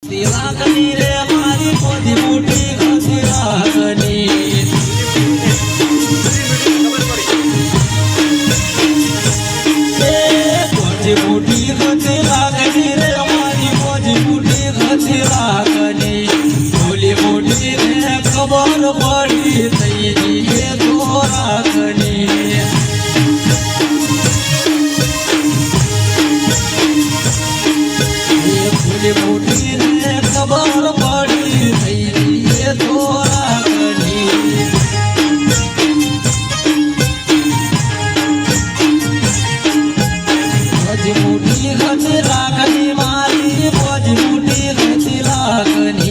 રાખની રે મારી પોતી મોટી ખસી રાખની પોતી મોટી ખસી રાખની રે મારી પોતી મોટી ખસી રાખની બોલી મોટી ને ખબર પડી થઈ જઈએ તો રાખની મોટી ને ખબર પડી થઈ જઈએ તો રાખની મોટી ખસી રાખની મારી મોટી ખસી રાખની